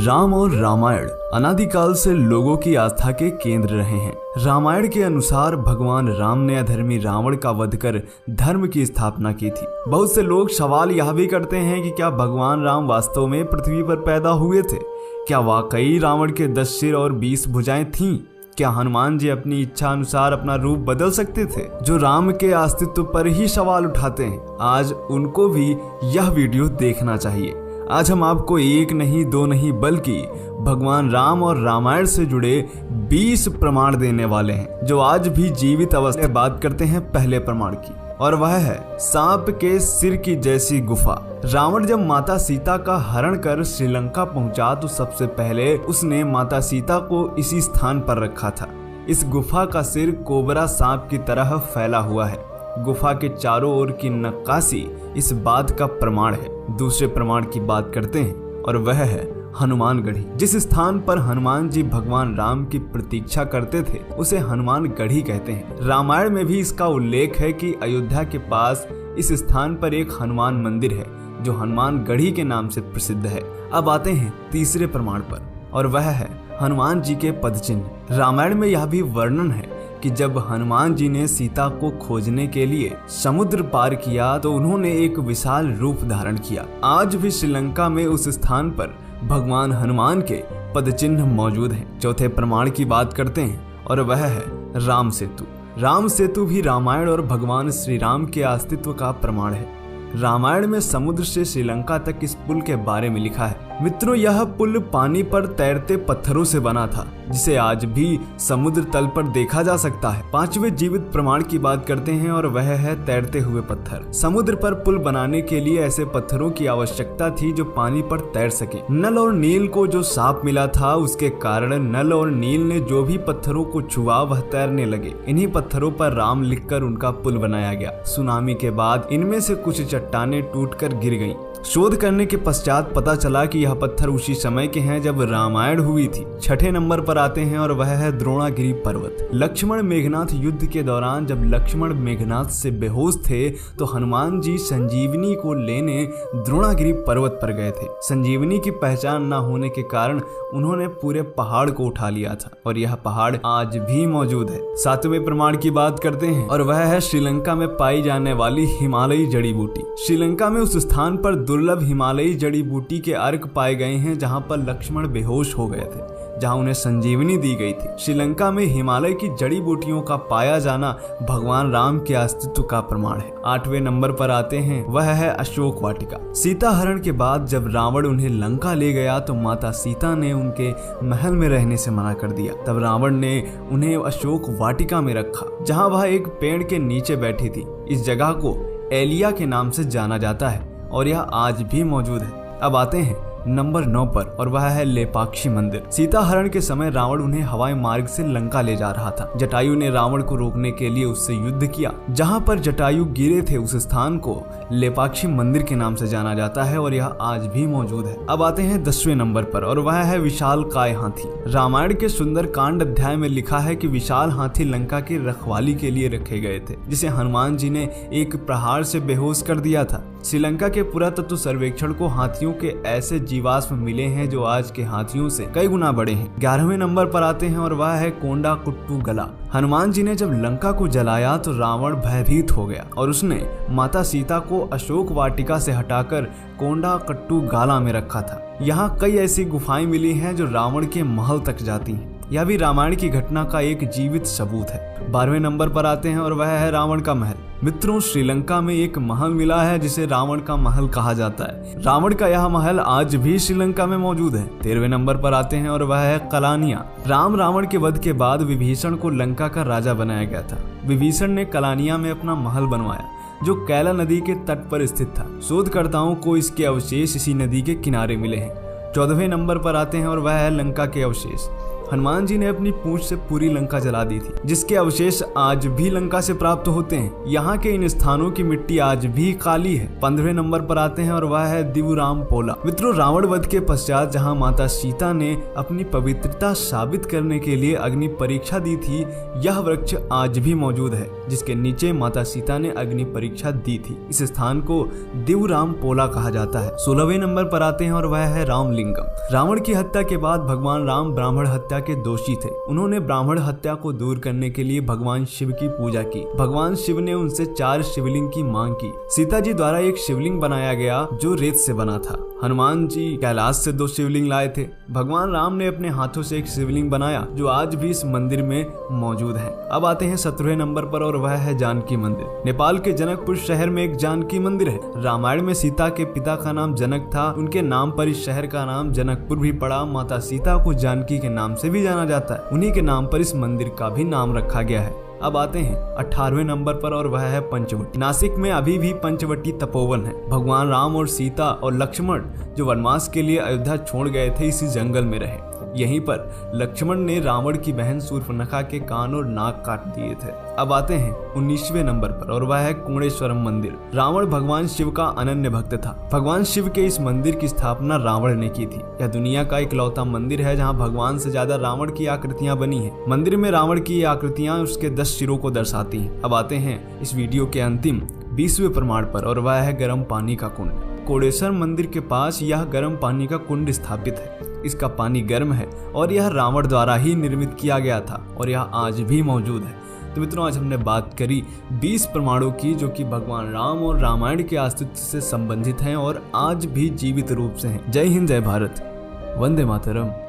राम और रामायण अनादिकाल से लोगों की आस्था के केंद्र रहे हैं। रामायण के अनुसार भगवान राम ने अधर्मी रावण का वध कर धर्म की स्थापना की थी। बहुत से लोग सवाल यह भी करते हैं कि क्या भगवान राम वास्तव में पृथ्वी पर पैदा हुए थे? क्या वाकई रावण के 10 सिर और 20 भुजाएं थीं? क्या हनुमान जी अपनी इच्छा अनुसार अपना रूप बदल सकते थे? जो राम के अस्तित्व पर ही सवाल उठाते हैं, आज उनको भी यह वीडियो देखना चाहिए। आज हम आपको एक नहीं, दो नहीं, बल्कि भगवान राम और रामायण से जुड़े 20 प्रमाण देने वाले हैं, जो आज भी जीवित अवस्था में बात करते हैं पहले प्रमाण की, और वह है सांप के सिर की जैसी गुफा। रावण जब माता सीता का हरण कर श्रीलंका पहुंचा तो सबसे पहले उसने माता सीता को इसी स्थान पर रखा था। इस गुफा का सिर कोबरा सांप की तरह फैला हुआ है। गुफा के चारों ओर की नक्काशी इस बात का प्रमाण है। दूसरे प्रमाण की बात करते हैं, और वह है हनुमान गढ़ी। जिस स्थान पर हनुमान जी भगवान राम की प्रतीक्षा करते थे उसे हनुमान गढ़ी कहते हैं। रामायण में भी इसका उल्लेख है कि अयोध्या के पास इस स्थान पर एक हनुमान मंदिर है जो हनुमान गढ़ी के नाम से प्रसिद्ध है। अब आते हैं तीसरे प्रमाण पर, और वह है हनुमान जी के पदचिन्ह। रामायण में यह भी वर्णन है कि जब हनुमान जी ने सीता को खोजने के लिए समुद्र पार किया तो उन्होंने एक विशाल रूप धारण किया। आज भी श्रीलंका में उस स्थान पर भगवान हनुमान के पदचिन्ह मौजूद हैं। चौथे प्रमाण की बात करते हैं, और वह है राम सेतु। राम सेतु भी रामायण और भगवान श्री राम के अस्तित्व का प्रमाण है। रामायण में समुद्र से श्रीलंका तक इस पुल के बारे में लिखा है। मित्रों, यह पुल पानी पर तैरते पत्थरों से बना था, जिसे आज भी समुद्र तल पर देखा जा सकता है। पांचवें जीवित प्रमाण की बात करते हैं, और वह है तैरते हुए पत्थर। समुद्र पर पुल बनाने के लिए ऐसे पत्थरों की आवश्यकता थी जो पानी पर तैर सके। नल और नील को जो साप मिला था, उसके कारण नल और नील ने जो भी पत्थरों को छुआ वह तैरने लगे। इन्हीं पत्थरों पर राम लिखकर उनका पुल बनाया गया। सुनामी के बाद इनमें से कुछ चट्टानें टूटकर गिर गईं। शोध करने के पश्चात पता चला कि यह पत्थर उसी समय के हैं जब रामायण हुई थी। छठे नंबर पर आते हैं, और वह है द्रोणागिरी पर्वत। लक्ष्मण मेघनाथ युद्ध के दौरान जब लक्ष्मण मेघनाथ से बेहोश थे तो हनुमान जी संजीवनी को लेने द्रोणागिरी पर्वत पर गए थे। संजीवनी की पहचान न होने के कारण उन्होंने पूरे पहाड़ को उठा लिया था, और यह पहाड़ आज भी मौजूद है। सातवें प्रमाण की बात करते हैं, और वह है श्रीलंका में पाई जाने वाली हिमालयी जड़ी बूटी। श्रीलंका में उस स्थान पर दुर्लभ हिमालयी जड़ी बूटी के अर्क पाए गए हैं जहां पर लक्ष्मण बेहोश हो गए थे, जहां उन्हें संजीवनी दी गई थी। श्रीलंका में हिमालय की जड़ी बूटियों का पाया जाना भगवान राम के अस्तित्व का प्रमाण है। आठवें नंबर पर आते हैं, वह है अशोक वाटिका। सीता हरण के बाद जब रावण उन्हें लंका ले गया तो माता सीता ने उनके महल में रहने से मना कर दिया। तब रावण ने उन्हें अशोक वाटिका में रखा, जहाँ वह एक पेड़ के नीचे बैठी थी। इस जगह को एलिया के नाम से जाना जाता है, और यह आज भी मौजूद है। अब आते हैं नंबर 9 पर, और वह है लेपाक्षी मंदिर। सीता हरण के समय रावण उन्हें हवाई मार्ग से लंका ले जा रहा था। जटायु ने रावण को रोकने के लिए उससे युद्ध किया। जहां पर जटायु गिरे थे उस स्थान को लेपाक्षी मंदिर के नाम से जाना जाता है, और यह आज भी मौजूद है। अब आते हैं 10वें नंबर पर, और वह है विशाल काय हाथी। रामायण के सुंदर कांड अध्याय में लिखा है कि विशाल हाथी लंका की रखवाली के लिए रखे गए थे, जिसे हनुमान जी ने एक प्रहार से बेहोश कर दिया था। श्रीलंका के पुरातत्व सर्वेक्षण को हाथियों के ऐसे जीवाश्म मिले हैं जो आज के हाथियों से कई गुना बड़े हैं। 11वें नंबर पर आते हैं, और वह है कोंडा कुट्टू गला। हनुमान जी ने जब लंका को जलाया तो रावण भयभीत हो गया, और उसने माता सीता को अशोक वाटिका से हटाकर कोंडा कट्टू गाला में रखा था। यहाँ कई ऐसी गुफाएं मिली हैं जो रावण के महल तक जाती हैं। यह भी रामायण की घटना का एक जीवित सबूत है। 12वें नंबर पर आते हैं, और वह है रावण का महल। मित्रों, श्रीलंका में एक महल मिला है जिसे रावण का महल कहा जाता है। रावण का यह महल आज भी श्रीलंका में मौजूद है। 13वें नंबर पर आते हैं, और वह है कलानिया। रावण के वध के बाद विभीषण को लंका का राजा बनाया गया था। विभीषण ने कलानिया में अपना महल बनवाया, जो कैला नदी के तट पर स्थित था। शोधकर्ताओं को इसके अवशेष इसी नदी के किनारे मिले हैं। 14वें नंबर पर आते हैं, और वह है लंका के अवशेष। हनुमान जी ने अपनी पूंछ से पूरी लंका जला दी थी, जिसके अवशेष आज भी लंका से प्राप्त होते हैं। यहाँ के इन स्थानों की मिट्टी आज भी काली है। 15वें नंबर पर आते हैं और वह है दिवुराम पोला। मित्रों, रावण वध के पश्चात जहाँ माता सीता ने अपनी पवित्रता साबित करने के लिए अग्नि परीक्षा दी थी, यह वृक्ष आज भी मौजूद है, जिसके नीचे माता सीता ने अग्नि परीक्षा दी थी। इस स्थान को दिवुराम पोला कहा जाता है। 16वें नंबर पर आते हैं और वह है रामलिंगम। रावण की हत्या के बाद भगवान राम ब्राह्मण हत्या के दोषी थे। उन्होंने ब्राह्मण हत्या को दूर करने के लिए भगवान शिव की पूजा की। भगवान शिव ने उनसे 4 शिवलिंग की मांग की। सीता जी द्वारा एक शिवलिंग बनाया गया जो रेत से बना था। हनुमान जी कैलाश से 2 शिवलिंग लाए थे। भगवान राम ने अपने हाथों से एक शिवलिंग बनाया जो आज भी इस मंदिर में मौजूद है। अब आते हैं 17वें नंबर पर और वह है जानकी मंदिर। नेपाल के जनकपुर शहर में एक जानकी मंदिर है। रामायण में सीता के पिता का नाम जनक था, उनके नाम पर इस शहर का नाम जनकपुर भी पड़ा। माता सीता को जानकी के नाम से भी जाना जाता है। उन्हीं के नाम पर इस मंदिर का भी नाम रखा गया है। अब आते हैं 18वें नंबर पर और वह है पंचवटी। नासिक में अभी भी पंचवटी तपोवन है। भगवान राम और सीता और लक्ष्मण जो वनवास के लिए अयोध्या छोड़ गए थे, इसी जंगल में रहे। यहीं पर लक्ष्मण ने रावण की बहन शूर्पणखा के कान और नाक काट दिए थे। अब आते हैं 19वें नंबर पर और वह है कुंडेश्वरम मंदिर। रावण भगवान शिव का अनन्य भक्त था। भगवान शिव के इस मंदिर की स्थापना रावण ने की थी। यह दुनिया का इकलौता मंदिर है जहां भगवान से ज्यादा रावण की आकृतियां बनी हैं। मंदिर में रावण की आकृतियां उसके 10 सिरों को दर्शाती हैं। अब आते हैं इस वीडियो के अंतिम 20वें प्रमाण पर और वह है गर्म पानी का कुंड। कोडेश्वर मंदिर के पास यह गर्म पानी का कुंड स्थापित है। इसका पानी गर्म है और यह रावण द्वारा ही निर्मित किया गया था और यह आज भी मौजूद है। तो मित्रों, आज हमने बात करी 20 प्रमाणों की जो कि भगवान राम और रामायण के अस्तित्व से संबंधित हैं और आज भी जीवित रूप से हैं। जय हिंद, जय भारत, वंदे मातरम।